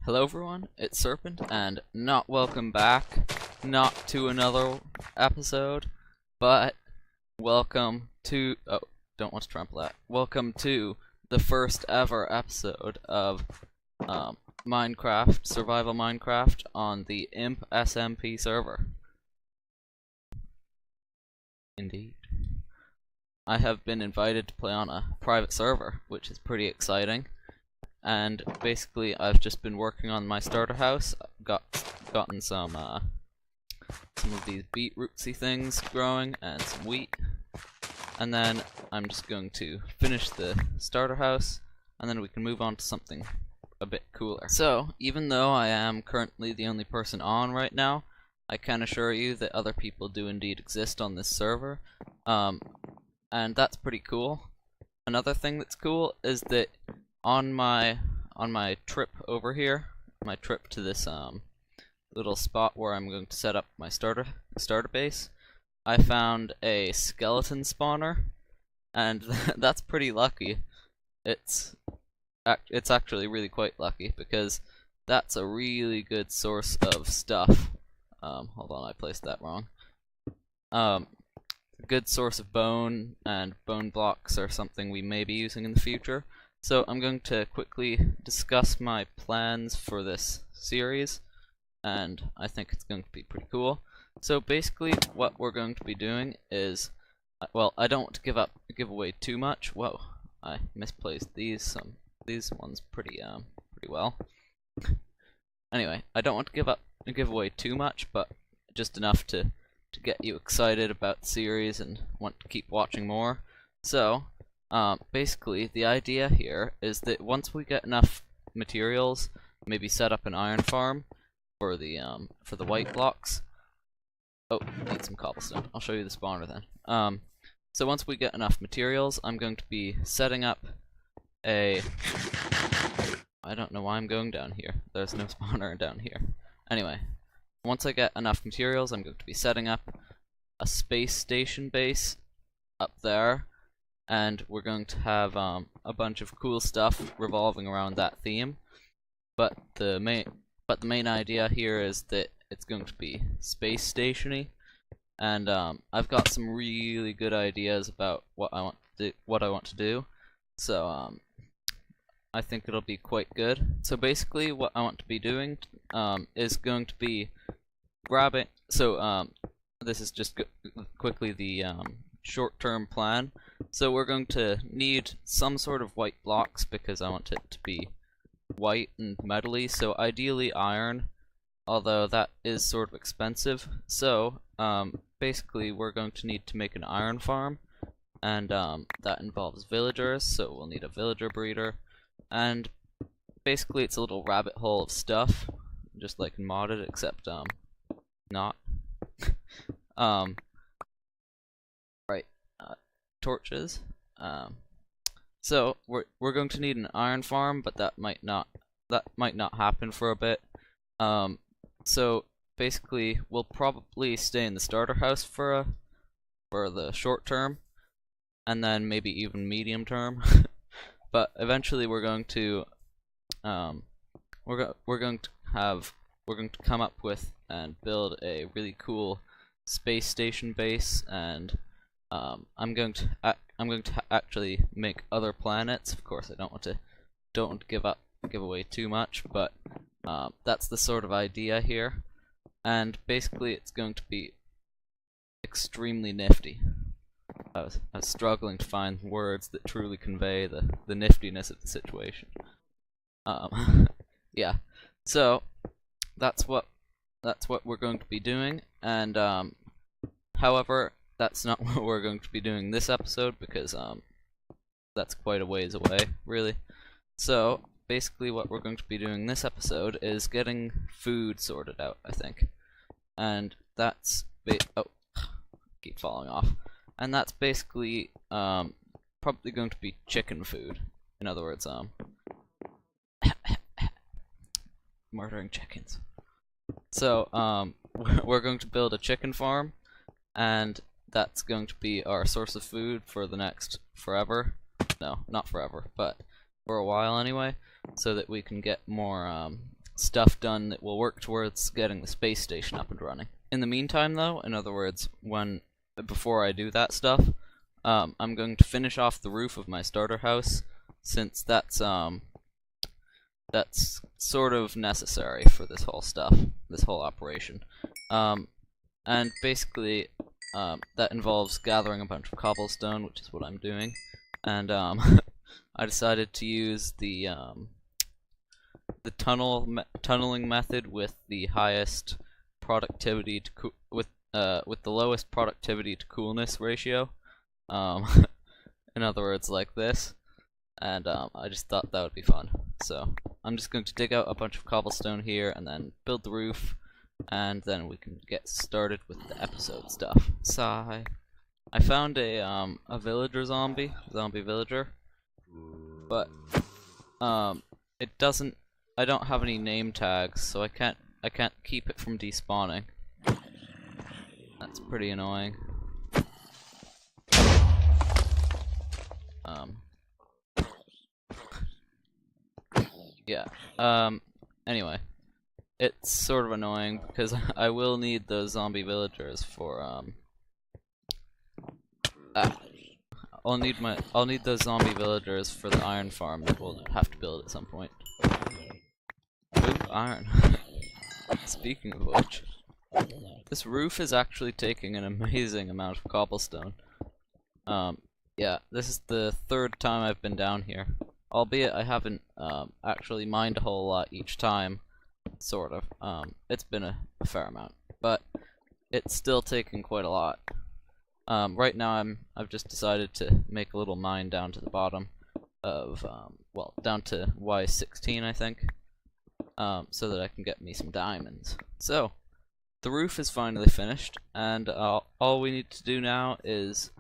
Hello everyone, it's Serpent, and not welcome back, not to another episode, but welcome to, don't want to trample that, welcome to the first ever episode of Minecraft, Survival Minecraft on the ImpSMP server. Indeed. I have been invited to play on a private server, which is pretty exciting. And basically, I've just been working on my starter house. Gotten some of these beetrootsy things growing and some wheat, and then I'm just going to finish the starter house, and then we can move on to something a bit cooler. So, even though I am currently the only person on right now, I can assure you that other people do indeed exist on this server, and that's pretty cool. Another thing that's cool is that on my trip over here, my trip to this little spot where I'm going to set up my starter base, I found a skeleton spawner, and that's pretty lucky. It's actually really quite lucky, because that's a really good source of stuff. Hold on, I placed that wrong. A good source of bone, and bone blocks are something we may be using in the future. So I'm going to quickly discuss my plans for this series, and I think it's going to be pretty cool. So basically what we're going to be doing is, well, I don't want to give away too much. Whoa, I misplaced these ones pretty well. Anyway, I don't want to give away too much, but just enough to get you excited about the series and want to keep watching more. So basically, the idea here is that once we get enough materials, maybe set up an iron farm for the white blocks. Oh, need some cobblestone. I'll show you the spawner then. So once we get enough materials, I'm going to be setting up a. I don't know why I'm going down here. There's no spawner down here. Anyway, once I get enough materials, I'm going to be setting up a space station base up there. And we're going to have a bunch of cool stuff revolving around that theme. But the main idea here is that it's going to be space stationy, and I've got some really good ideas about what I want to do. So I think it'll be quite good. So basically, what I want to be doing is going to be grabbing. So this is just quickly the short-term plan. So we're going to need some sort of white blocks because I want it to be white and metally, so ideally iron, although that is sort of expensive. So basically we're going to need to make an iron farm, and that involves villagers, so we'll need a villager breeder, and basically it's a little rabbit hole of stuff, just like in modded, except not. Right. Torches. So we're going to need an iron farm, but that might not happen for a bit. So basically we'll probably stay in the starter house for the short term, and then maybe even medium term. But eventually we're going to come up with and build a really cool space station base, and I'm going to actually make other planets. Of course, I don't want to give away too much, but that's the sort of idea here. And basically, it's going to be extremely nifty. I was struggling to find words that truly convey the niftiness of the situation. Yeah. So that's what we're going to be doing, and however, that's not what we're going to be doing this episode, because that's quite a ways away, really. So basically what we're going to be doing this episode is getting food sorted out, I think. And that's keep falling off. And that's basically probably going to be chicken food. In other words, murdering chickens. So we're going to build a chicken farm, and that's going to be our source of food for the next forever. No, not forever, but for a while anyway, so that we can get more stuff done that will work towards getting the space station up and running. In the meantime, though, in other words, before I do that stuff, I'm going to finish off the roof of my starter house, since that's sort of necessary for this whole stuff, this whole operation. And basically, that involves gathering a bunch of cobblestone, which is what I'm doing, and I decided to use the tunneling method with the highest productivity to with the lowest productivity to coolness ratio. In other words, like this, and I just thought that would be fun. So I'm just going to dig out a bunch of cobblestone here and then build the roof, and then we can get started with the episode stuff. Sigh. I found a villager zombie villager, but it doesn't. I don't have any name tags, so I can't keep it from despawning. That's pretty annoying. Yeah. Anyway, it's sort of annoying because I will need those zombie villagers for I'll need those zombie villagers for the iron farm that we'll have to build at some point. Ooh, iron. Speaking of which, this roof is actually taking an amazing amount of cobblestone. Yeah, this is the third time I've been down here. Albeit I haven't actually mined a whole lot each time, sort of. It's been a fair amount, but it's still taking quite a lot. Right now I've just decided to make a little mine down to the bottom of well, down to Y16 I think, so that I can get me some diamonds. So the roof is finally finished, and all we need to do now is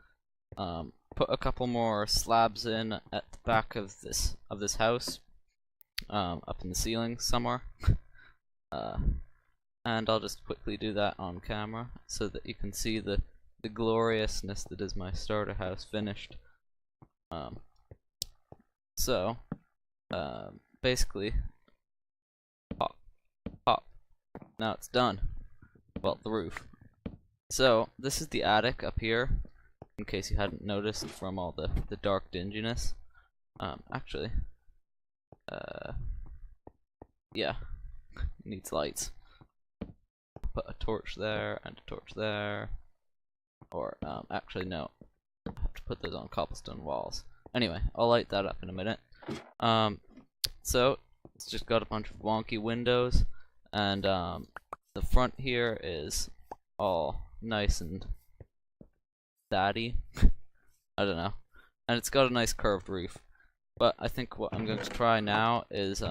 put a couple more slabs in at the back of this house, up in the ceiling somewhere. And I'll just quickly do that on camera so that you can see the gloriousness that is my starter house finished. So basically, pop, pop. Now it's done. Well, the roof. So this is the attic up here, in case you hadn't noticed from all the dark dinginess. Actually, yeah, it needs lights. Put a torch there and a torch there, or actually no, I have to put those on cobblestone walls. Anyway, I'll light that up in a minute. So it's just got a bunch of wonky windows, and the front here is all nice and daddy. I don't know. And it's got a nice curved roof. But I think what I'm going to try now is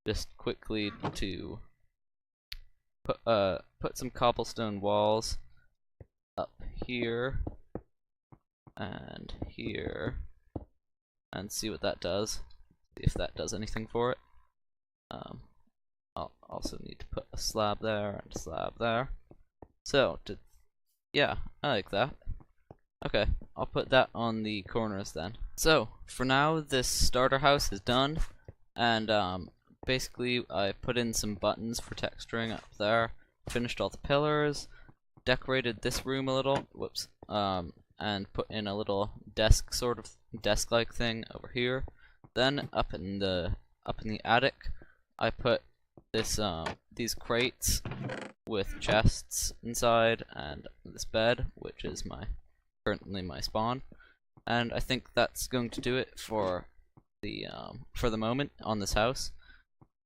just quickly to put some cobblestone walls up here and here, and see what that does. See if that does anything for it. I'll also need to put a slab there and a slab there. So yeah, I like that. Okay, I'll put that on the corners then. So for now, this starter house is done, and basically I put in some buttons for texturing up there, finished all the pillars, decorated this room a little, whoops, and put in a little desk, sort of desk-like thing over here. Then up in the attic, I put this these crates with chests inside, and this bed, which is currently my spawn, and I think that's going to do it for the moment on this house.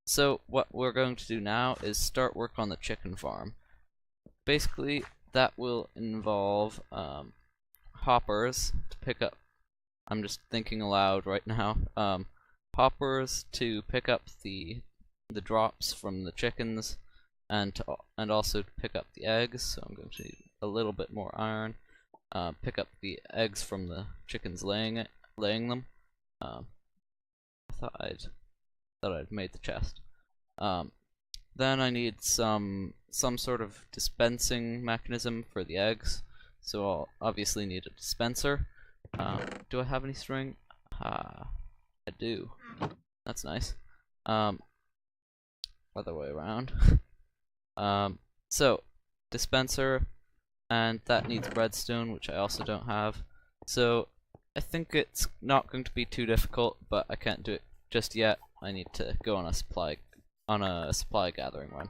So what we're going to do now is start work on the chicken farm. Basically, that will involve hoppers to pick up. I'm just thinking aloud right now. Hoppers to pick up the drops from the chickens, and also to pick up the eggs. So I'm going to need a little bit more iron. Pick up the eggs from the chickens laying them. I thought I'd made the chest. Then I need some sort of dispensing mechanism for the eggs. So I'll obviously need a dispenser. Do I have any string? I do. That's nice. other way around. So dispenser, and that needs redstone, which I also don't have. So I think it's not going to be too difficult, but I can't do it just yet. I need to go on a supply gathering run.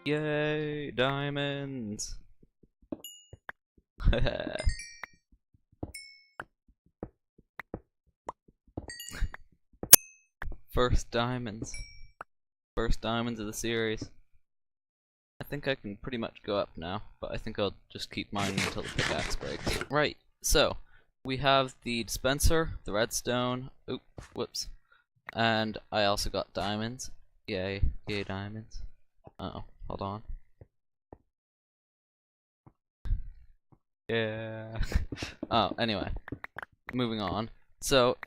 Yay, diamonds! First diamonds. First diamonds of the series. I think I can pretty much go up now, but I think I'll just keep mining until the pickaxe breaks. Right, so we have the dispenser, the redstone, oop, whoops, and I also got diamonds. Yay, yay diamonds. Uh-oh, hold on. Yeah. Oh, anyway, moving on. So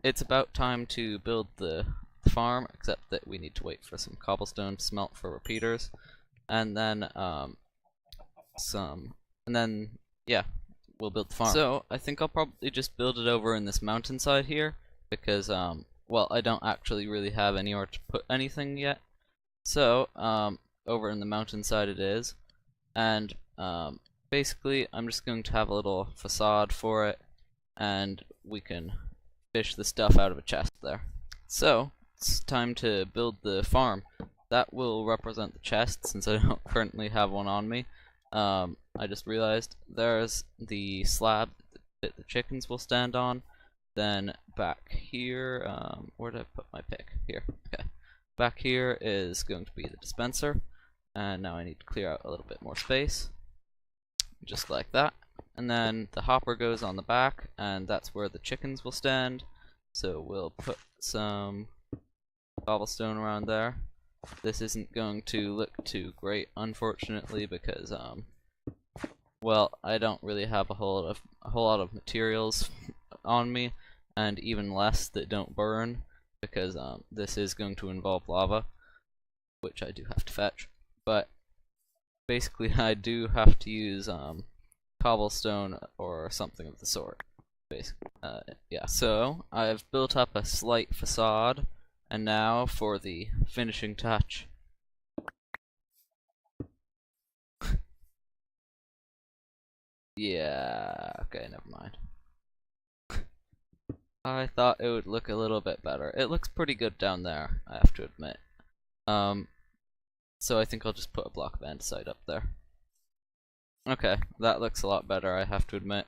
it's about time to build the farm, except that we need to wait for some cobblestone to smelt for repeaters, and then yeah, we'll build the farm. So I think I'll probably just build it over in this mountainside here, because well, I don't actually really have anywhere to put anything yet. So over in the mountainside it is, and basically I'm just going to have a little facade for it, and we can fish the stuff out of a chest there. So it's time to build the farm. That will represent the chest, since I don't currently have one on me. I just realized there's the slab that the chickens will stand on. Then back here, where did I put my pick? Here, okay. Back here is going to be the dispenser, and now I need to clear out a little bit more space, just like that. And then the hopper goes on the back, and that's where the chickens will stand. So we'll put some cobblestone around there. This isn't going to look too great, unfortunately, because well, I don't really have a whole lot of materials on me, and even less that don't burn, because this is going to involve lava, which I do have to fetch. But basically, I do have to use cobblestone or something of the sort. Basically, yeah. So I've built up a slight facade, and now for the finishing touch. Yeah. Okay, never mind. I thought it would look a little bit better. It looks pretty good down there, I have to admit. So I think I'll just put a block of andesite up there. Okay, that looks a lot better, I have to admit.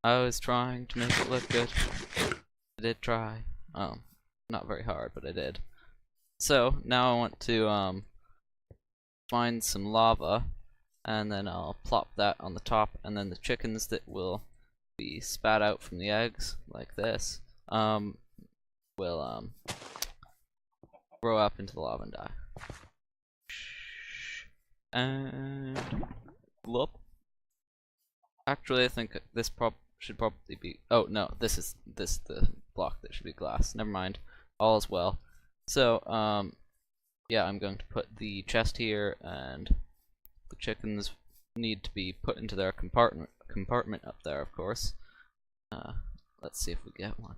I was trying to make it look good. I did try. Not very hard, but I did. So now I want to find some lava, and then I'll plop that on the top, and then the chickens that will be spat out from the eggs, like this, will grow up into the lava and die. And glop. Actually, I think this should probably be. Oh no, this is the block that should be glass. Never mind. All is well. So yeah, I'm going to put the chest here, and the chickens need to be put into their compartment up there, of course. Let's see if we get one.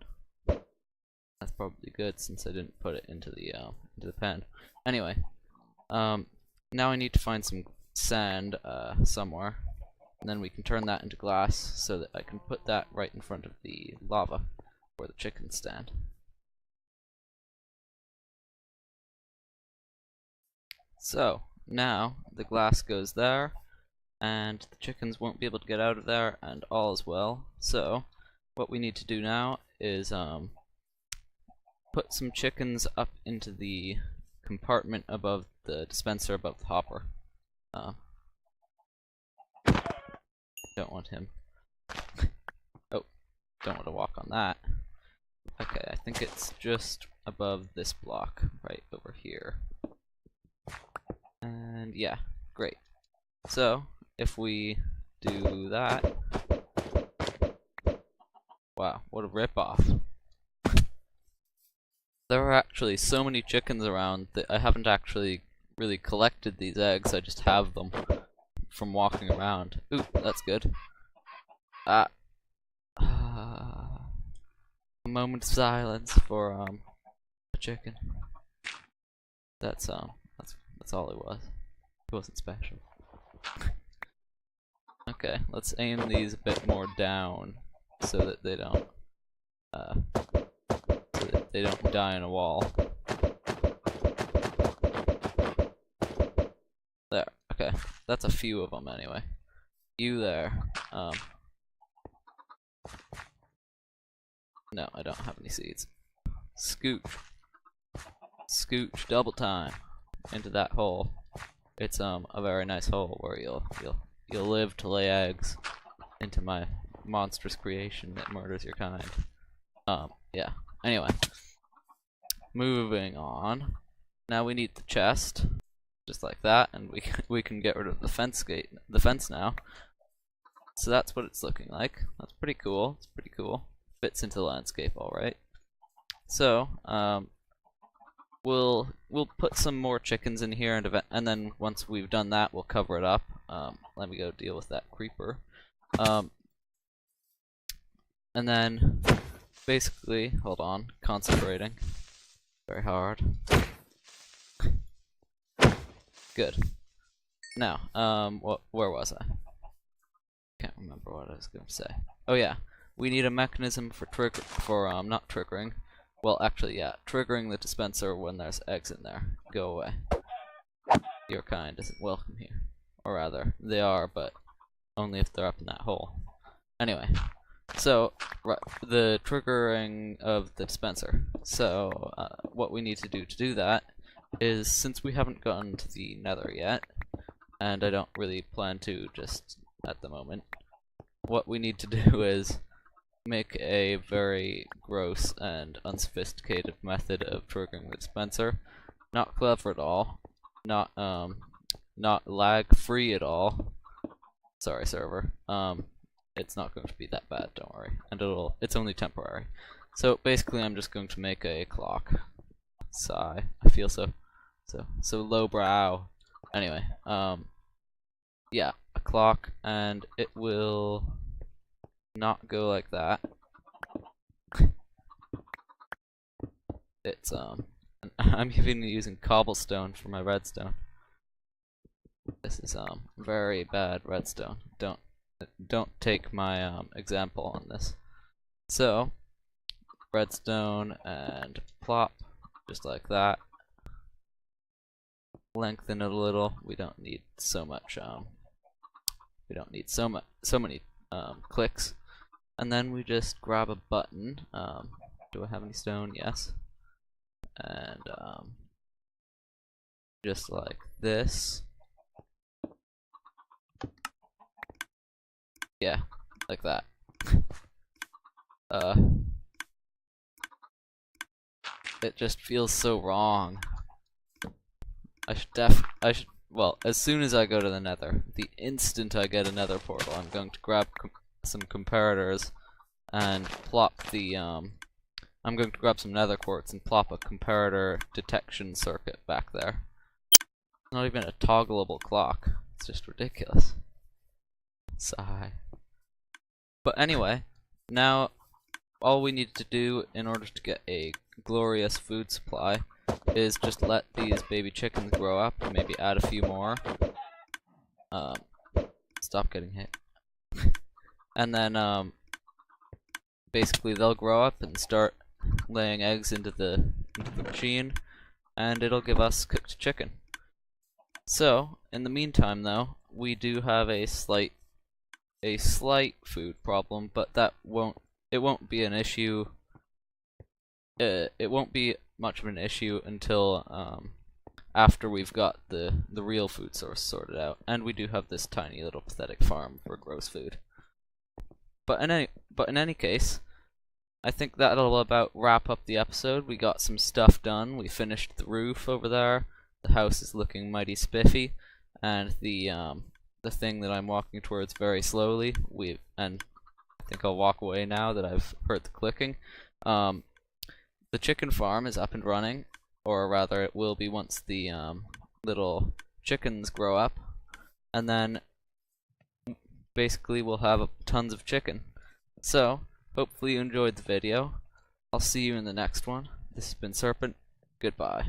That's probably good, since I didn't put it into the pen. Anyway, now I need to find some sand somewhere, and then we can turn that into glass, so that I can put that right in front of the lava where the chickens stand. So now the glass goes there, and the chickens won't be able to get out of there, and all is well. So what we need to do now is put some chickens up into the compartment above the dispenser, above the hopper. Don't want him. Oh, don't want to walk on that. Okay, I think it's just above this block, right over here. And yeah, great. So if we do that, wow, what a ripoff. There are actually so many chickens around that I haven't actually really collected these eggs, I just have them from walking around. Ooh, that's good. A moment of silence for a chicken. That's all it was. It wasn't special. Okay, let's aim these a bit more down so that they don't die in a wall. There. Okay, that's a few of them anyway. You there. No, I don't have any seeds. Scooch. Scooch double time into that hole. It's a very nice hole where you'll live to lay eggs into my monstrous creation that murders your kind. Yeah. Anyway, moving on. Now we need the chest, just like that, and we can get rid of the fence now. So that's what it's looking like. That's pretty cool. It's pretty cool. Fits into the landscape, all right. So we'll put some more chickens in here, and then once we've done that, we'll cover it up. Let me go deal with that creeper. And then basically, hold on, concentrating very hard. Good. Now, where was I? Can't remember what I was going to say. Oh yeah, we need a mechanism for not triggering. Well, actually, yeah, triggering the dispenser when there's eggs in there. Go away. Your kind isn't welcome here. Or rather, they are, but only if they're up in that hole. Anyway, so the triggering of the dispenser. So what we need to do that is, since we haven't gotten to the nether yet, and I don't really plan to just at the moment, what we need to do is make a very gross and unsophisticated method of triggering the dispenser. Not clever at all. Not lag free at all. Sorry, server. It's not going to be that bad, don't worry. And it's only temporary. So basically I'm just going to make a clock. Sigh. I feel so lowbrow. Anyway, yeah, a clock, and it will not go like that. It's I'm even using cobblestone for my redstone. This is very bad redstone. Don't take my example on this. So redstone and plop, just like that. Lengthen it a little. We don't need so much. We don't need so many clicks. And then we just grab a button. Do I have any stone? Yes. And just like this. Yeah, like that. It just feels so wrong. Well, as soon as I go to the nether, the instant I get a nether portal, I'm going to grab some comparators and plop the, I'm going to grab some nether quartz and plop a comparator detection circuit back there. It's not even a toggleable clock. It's just ridiculous. Sigh. But anyway, now all we need to do in order to get a glorious food supply is just let these baby chickens grow up and maybe add a few more. Stop getting hit. And then basically they'll grow up and start laying eggs into the machine, and it'll give us cooked chicken. So in the meantime, though, we do have a slight food problem, but it won't be an issue. It won't be much of an issue until after we've got the real food source sorted out, and we do have this tiny little pathetic farm for gross food. But in any case, I think that'll about wrap up the episode. We got some stuff done. We finished the roof over there. The house is looking mighty spiffy, and the the thing that I'm walking towards very slowly. And I think I'll walk away now that I've heard the clicking. The chicken farm is up and running, or rather it will be once the little chickens grow up, and then basically we'll have tons of chicken. So, hopefully you enjoyed the video. I'll see you in the next one. This has been Serpent. Goodbye.